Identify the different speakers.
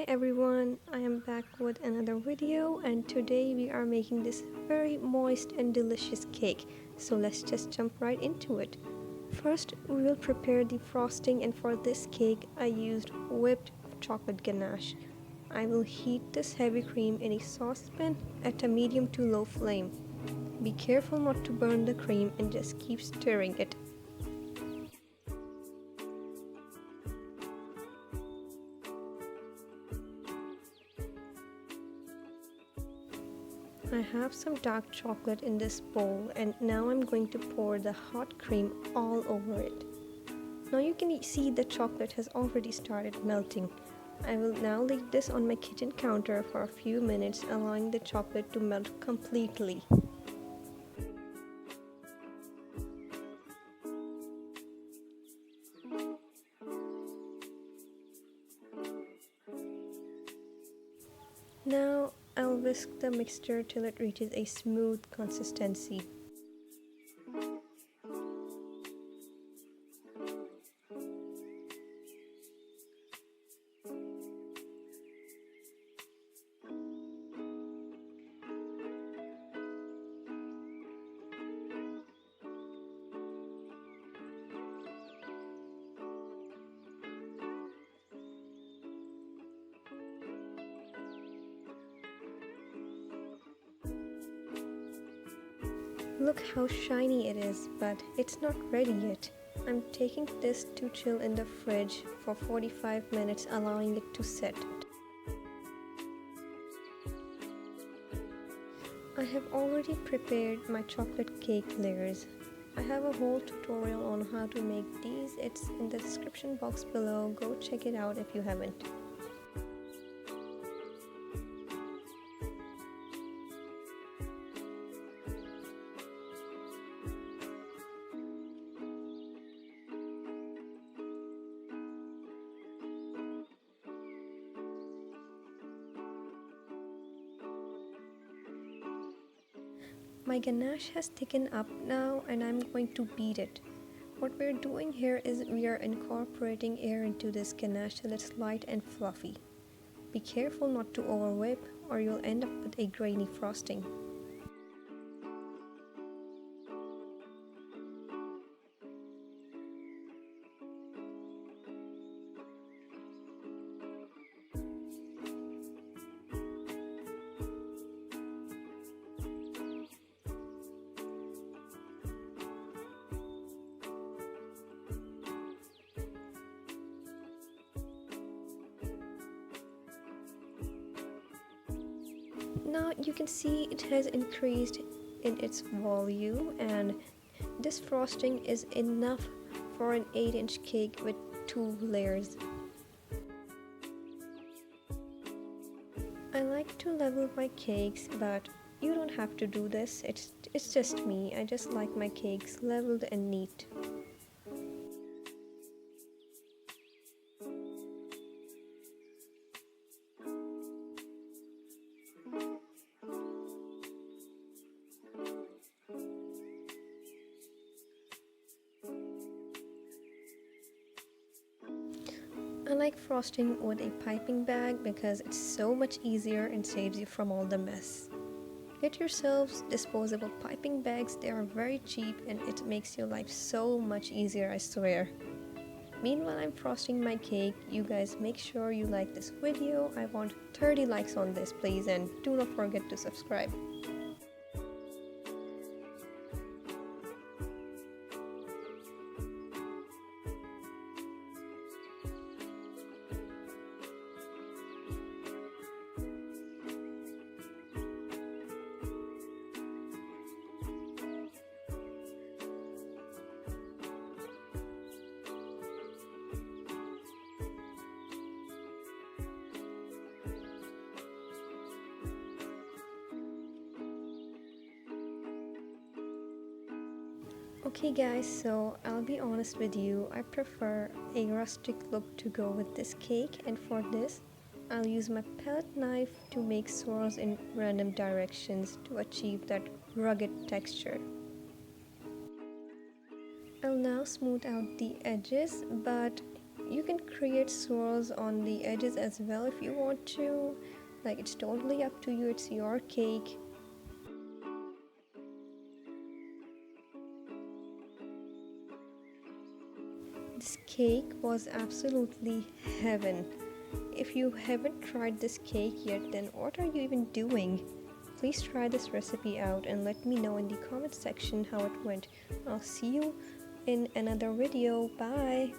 Speaker 1: Hi everyone, I am back with another video and today we are making this very moist and delicious cake. So let's just jump right into it. First, we will prepare the frosting and for this cake I used whipped chocolate ganache. I will heat this heavy cream in a saucepan at a medium to low flame. Be careful not to burn the cream and just keep stirring it. I have some dark chocolate in this bowl and now I'm going to pour the hot cream all over it. Now you can see the chocolate has already started melting. I will now leave this on my kitchen counter for a few minutes, allowing the chocolate to melt completely. Now I'll whisk the mixture till it reaches a smooth consistency. Look how shiny it is, but it's not ready yet. I'm taking this to chill in the fridge for 45 minutes, allowing it to set. I have already prepared my chocolate cake layers. I have a whole tutorial on how to make these. It's in the description box below. Go check it out if you haven't. My ganache has thickened up now and I'm going to beat it. What we're doing here is we are incorporating air into this ganache till it's light and fluffy. Be careful not to over whip or you'll end up with a grainy frosting. Now you can see it has increased in its volume and this frosting is enough for an 8-inch cake with 2 layers. I like to level my cakes, but you don't have to do this. It's just me. I just like my cakes leveled and neat. I like frosting with a piping bag because it's so much easier and saves you from all the mess. Get yourselves disposable piping bags, they are very cheap and it makes your life so much easier, I swear. Meanwhile, I'm frosting my cake. You guys make sure you like this video. I want 30 likes on this please, and do not forget to subscribe. Okay guys, so I'll be honest with you, I prefer a rustic look to go with this cake, and for this I'll use my palette knife to make swirls in random directions to achieve that rugged texture. I'll now smooth out the edges, but You can create swirls on the edges as well if you want to. Like, it's totally up to you, it's your cake. This cake was absolutely heaven. If you haven't tried this cake yet, then what are you even doing? Please try this recipe out and let me know in the comment section how it went. I'll see you in another video. Bye.